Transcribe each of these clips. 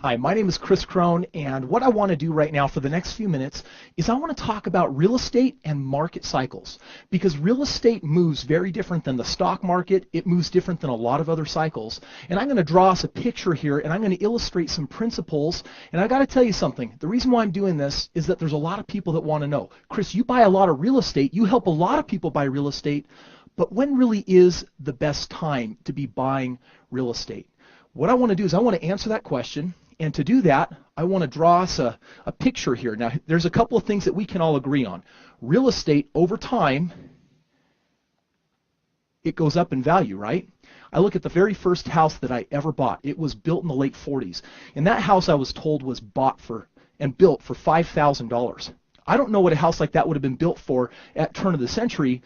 Hi, my name is Chris Crone, and what I want to do right now for the next few minutes is I want to talk about real estate and market cycles, because real estate moves very different than the stock market. It moves different than a lot of other cycles, and I'm going to draw us a picture here, and I'm going to illustrate some principles. And I got to tell you something. The reason why I'm doing this is that there's a lot of people that want to know, Chris, you buy a lot of real estate, you help a lot of people buy real estate, but when really is the best time to be buying real estate? What I want to do is I want to answer that question. And to do that, I want to draw us a picture here. Now, there's a couple of things that we can all agree on. Real estate, over time, it goes up in value, right? I look at the very first house that I ever bought. It was built in the late 40s. And that house, I was told, was bought for and built for $5,000. I don't know what a house like that would have been built for at turn of the century,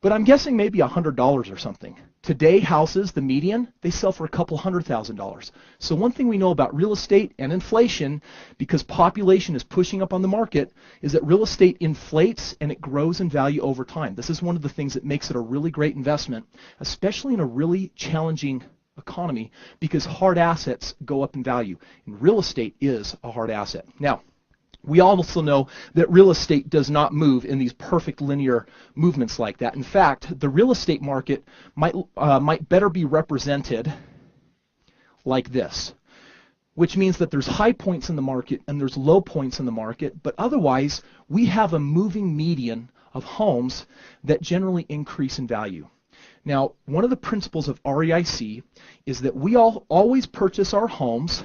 but I'm guessing maybe $100 or something. Today, houses, the median, they sell for a couple $100,000. So one thing we know about real estate and inflation, because population is pushing up on the market, is that real estate inflates and it grows in value over time. This is one of the things that makes it a really great investment, especially in a really challenging economy, because hard assets go up in value. And real estate is a hard asset. Now, we also know that real estate does not move in these perfect linear movements like that. In fact, the real estate market might better be represented like this, which means that there's high points in the market and there's low points in the market, but otherwise we have a moving median of homes that generally increase in value. Now, one of the principles of REIC is that we always purchase our homes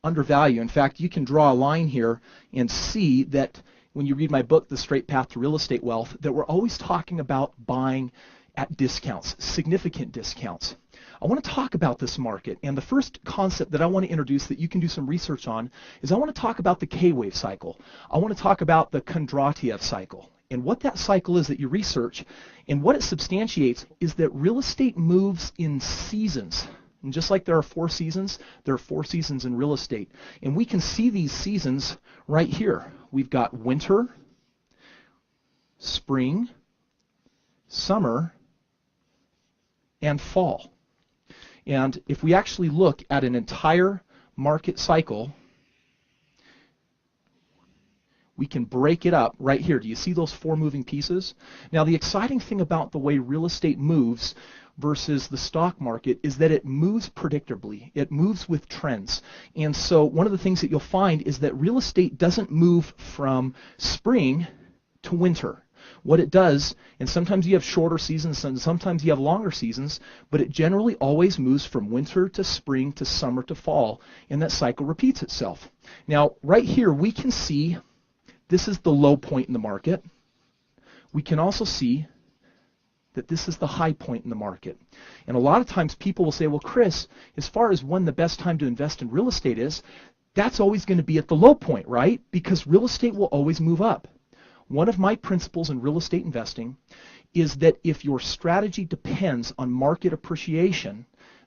under value. In fact, you can draw a line here and see that when you read my book, The Straight Path to Real Estate Wealth, that we're always talking about buying at discounts, significant discounts. I want to talk about this market, and the first concept that I want to introduce that you can do some research on is I want to talk about the K-wave cycle. I want to talk about the Kondratiev cycle. And what that cycle is that you research, and what it substantiates is that real estate moves in seasons. And just like there are 4 seasons, there are 4 seasons in real estate. And we can see these seasons right here. We've got winter, spring, summer, and fall. And if we actually look at an entire market cycle, we can break it up right here. Do you see those 4 moving pieces? Now, the exciting thing about the way real estate moves versus the stock market is that it moves predictably. It moves with trends. And so one of the things that you'll find is that real estate doesn't move from spring to winter. What it does, and sometimes you have shorter seasons and sometimes you have longer seasons, but it generally always moves from winter to spring to summer to fall, and that cycle repeats itself. Now, right here we can see this is the low point in the market. We can also see that this is the high point in the market. And a lot of times people will say, well, Chris, as far as when the best time to invest in real estate is, that's always going to be at the low point, right? Because real estate will always move up. One of my principles in real estate investing is that if your strategy depends on market appreciation,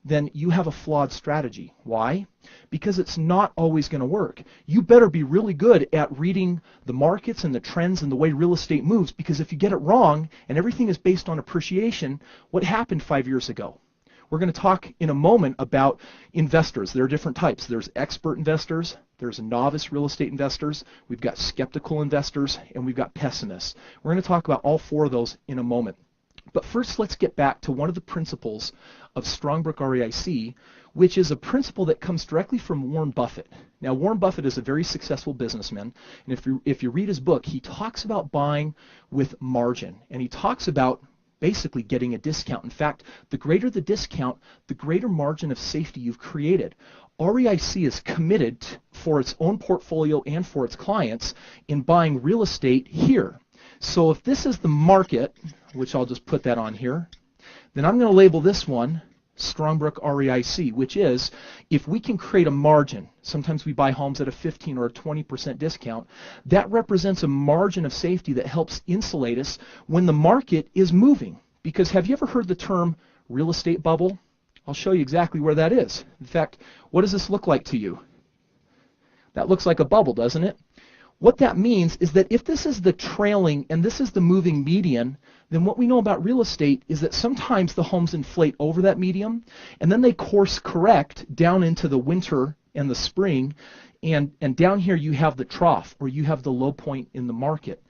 then you have a flawed strategy. Why? Because it's not always going to work. You better be really good at reading the markets and the trends and the way real estate moves, because if you get it wrong and everything is based on appreciation, what happened 5 years ago? We're going to talk in a moment about investors. There are different types. There's expert investors, there's novice real estate investors, we've got skeptical investors, and we've got pessimists. We're going to talk about all 4 of those in a moment. But first, let's get back to one of the principles of Strongbrook REIC, which is a principle that comes directly from Warren Buffett. Now, Warren Buffett is a very successful businessman, and if you read his book, he talks about buying with margin, and he talks about basically getting a discount. In fact, the greater the discount, the greater margin of safety you've created. REIC is committed for its own portfolio and for its clients in buying real estate here. So if this is the market, which I'll just put that on here, then I'm going to label this one Strongbrook REIC, which is if we can create a margin, sometimes we buy homes at a 15 or a 20% discount, that represents a margin of safety that helps insulate us when the market is moving. Because have you ever heard the term real estate bubble? I'll show you exactly where that is. In fact, what does this look like to you? That looks like a bubble, doesn't it? What that means is that if this is the trailing and this is the moving median, then what we know about real estate is that sometimes the homes inflate over that median, and then they course correct down into the winter and the spring, and down here you have the trough, or you have the low point in the market.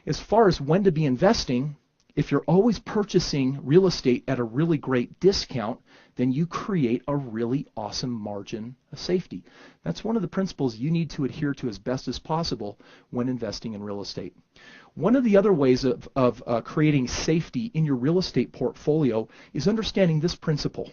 As far as when to be investing, if you're always purchasing real estate at a really great discount, then you create a really awesome margin of safety. That's one of the principles you need to adhere to as best as possible when investing in real estate. One of the other ways of creating safety in your real estate portfolio is understanding this principle.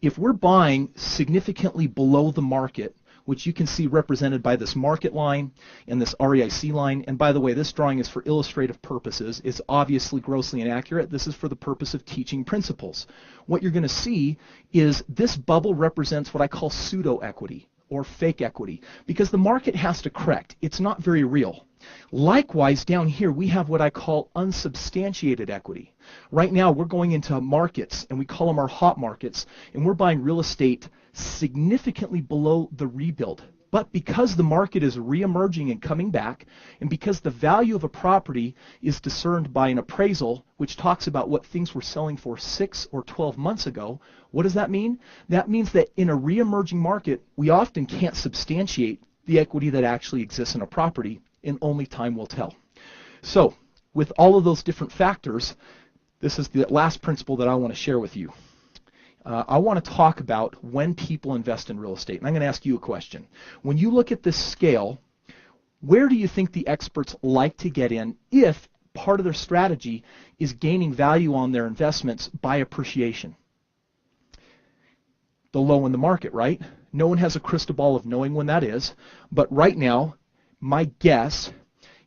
If we're buying significantly below the market, which you can see represented by this market line and this REIC line. And by the way, this drawing is for illustrative purposes. It's obviously grossly inaccurate. This is for the purpose of teaching principles. What you're going to see is this bubble represents what I call pseudo-equity or fake equity, because the market has to correct. It's not very real. Likewise, down here we have what I call unsubstantiated equity. Right now we're going into markets, and we call them our hot markets, and we're buying real estate significantly below the rebuild. But because the market is re-emerging and coming back, and because the value of a property is discerned by an appraisal, which talks about what things were selling for 6 or 12 months ago, what does that mean? That means that in a re-emerging market, we often can't substantiate the equity that actually exists in a property, and only time will tell. So, with all of those different factors, this is the last principle that I want to share with you. I want to talk about when people invest in real estate. And I'm going to ask you a question. When you look at this scale, where do you think the experts like to get in if part of their strategy is gaining value on their investments by appreciation? The low in the market, right? No one has a crystal ball of knowing when that is. But right now, my guess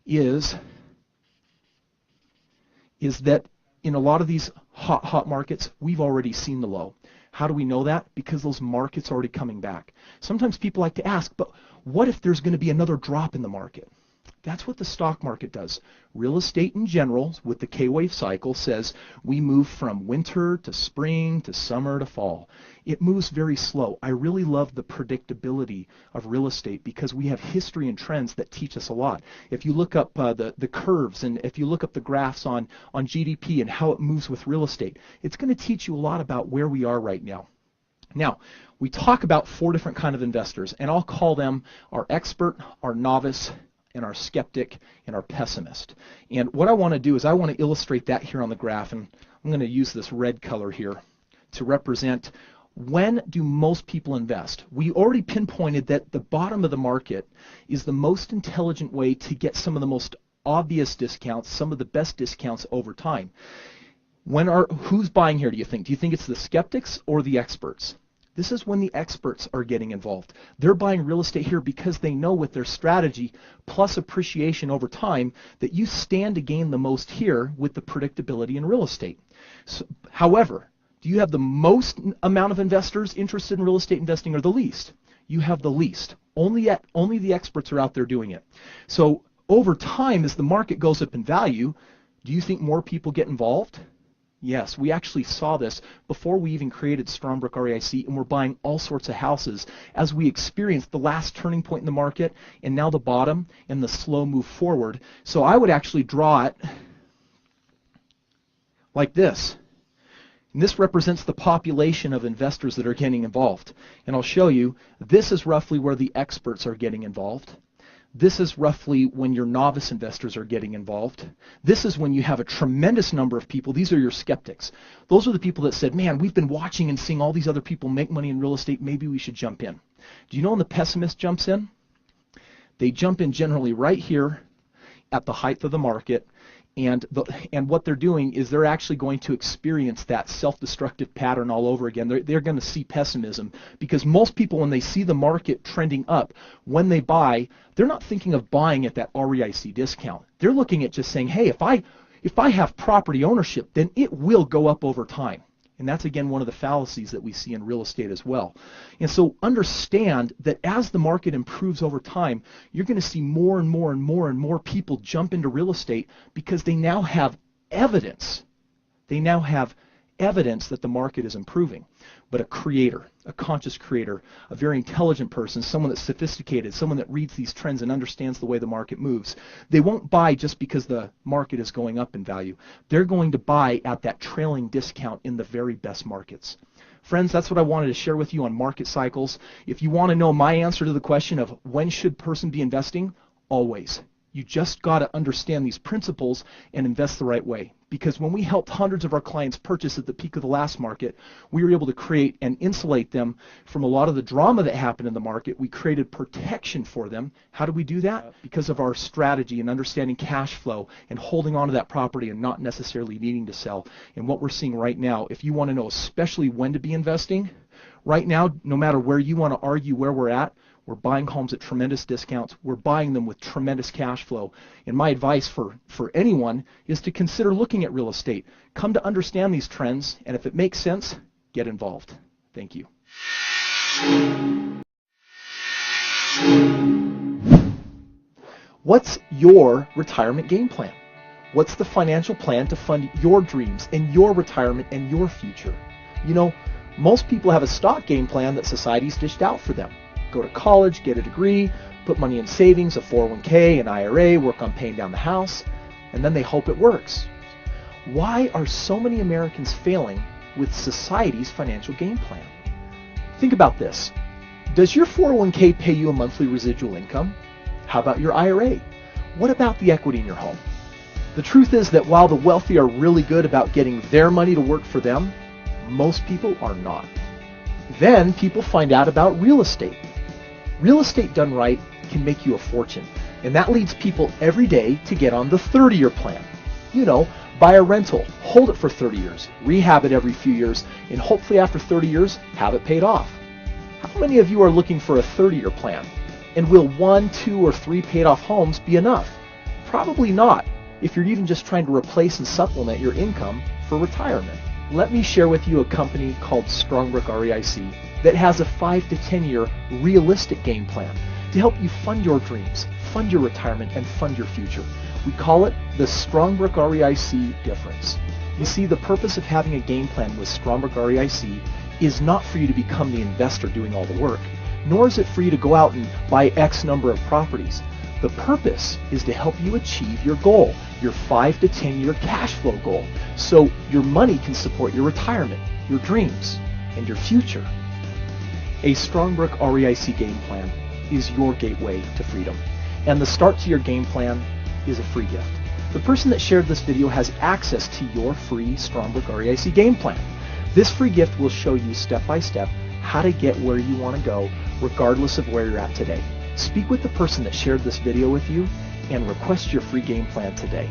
is that in a lot of these hot markets, we've already seen the low. How do we know that? Because those markets are already coming back. Sometimes people like to ask, but what if there's going to be another drop in the market? That's what the stock market does. Real estate in general, with the K-wave cycle, says we move from winter to spring to summer to fall. It moves very slow. I really love the predictability of real estate because we have history and trends that teach us a lot. If you look up the curves, and if you look up the graphs on GDP and how it moves with real estate, it's going to teach you a lot about where we are right now. Now, we talk about 4 different kinds of investors, and I'll call them our expert, our novice, and our skeptic, and our pessimist. And what I want to do is I want to illustrate that here on the graph, and I'm going to use this red color here to represent when do most people invest. We already pinpointed that the bottom of the market is the most intelligent way to get some of the most obvious discounts, some of the best discounts over time. Who's buying here, do you think? Do you think it's the skeptics or the experts? This is when the experts are getting involved. They're buying real estate here because they know with their strategy plus appreciation over time that you stand to gain the most here with the predictability in real estate. So, however, do you have the most amount of investors interested in real estate investing or the least? You have the least. Only the experts are out there doing it. So over time, as the market goes up in value, do you think more people get involved? Yes, we actually saw this before we even created Strongbrook REIC, and we're buying all sorts of houses as we experienced the last turning point in the market and now the bottom and the slow move forward. So I would actually draw it like this. And this represents the population of investors that are getting involved. And I'll show you, this is roughly where the experts are getting involved. This is roughly when your novice investors are getting involved. This is when you have a tremendous number of people. These are your skeptics. Those are the people that said, man, we've been watching and seeing all these other people make money in real estate. Maybe we should jump in. Do you know when the pessimist jumps in? They jump in generally right here at the height of the market. And what they're doing is they're actually going to experience that self-destructive pattern all over again. They're going to see pessimism because most people, when they see the market trending up, when they buy, they're not thinking of buying at that REIC discount. They're looking at just saying, hey, if I have property ownership, then it will go up over time. And that's, again, one of the fallacies that we see in real estate as well. And so understand that as the market improves over time, you're going to see more and more and more and more people jump into real estate because they now have evidence. They now have evidence that the market is improving. But a creator, a conscious creator, a very intelligent person, someone that's sophisticated, someone that reads these trends and understands the way the market moves, they won't buy just because the market is going up in value. They're going to buy at that trailing discount in the very best markets. Friends, that's what I wanted to share with you on market cycles. If you want to know my answer to the question of when should a person be investing, always. You just got to understand these principles and invest the right way. Because when we helped hundreds of our clients purchase at the peak of the last market, we were able to create and insulate them from a lot of the drama that happened in the market. We created protection for them. How do we do that? Because of our strategy and understanding cash flow and holding on to that property and not necessarily needing to sell. And what we're seeing right now, if you want to know especially when to be investing, right now, no matter where you want to argue where we're at, we're buying homes at tremendous discounts. We're buying them with tremendous cash flow. And my advice for anyone is to consider looking at real estate. Come to understand these trends, and if it makes sense, get involved. Thank you. What's your retirement game plan? What's the financial plan to fund your dreams and your retirement and your future? You know, most people have a stock game plan that society's dished out for them. Go to college, get a degree, put money in savings, a 401k, an IRA, work on paying down the house, and then they hope it works. Why are so many Americans failing with society's financial game plan? Think about this. Does your 401k pay you a monthly residual income? How about your IRA? What about the equity in your home? The truth is that while the wealthy are really good about getting their money to work for them, most people are not. Then people find out about real estate. Real estate done right can make you a fortune, and that leads people every day to get on the 30-year plan. You know, buy a rental, hold it for 30 years, rehab it every few years, and hopefully after 30 years, have it paid off. How many of you are looking for a 30-year plan? And will 1, 2, or 3 paid off homes be enough? Probably not, if you're even just trying to replace and supplement your income for retirement. Let me share with you a company called Strongbrook REIC that has a 5 to 10 year realistic game plan to help you fund your dreams, fund your retirement, and fund your future. We call it the Strongbrook REIC difference. You see, the purpose of having a game plan with Strongbrook REIC is not for you to become the investor doing all the work, nor is it for you to go out and buy X number of properties. The purpose is to help you achieve your goal, your 5 to 10 year cash flow goal, so your money can support your retirement, your dreams, and your future. A Strongbrook REIC game plan is your gateway to freedom, and the start to your game plan is a free gift. The person that shared this video has access to your free Strongbrook REIC game plan. This free gift will show you step by step how to get where you want to go, regardless of where you're at today. Speak with the person that shared this video with you and request your free game plan today.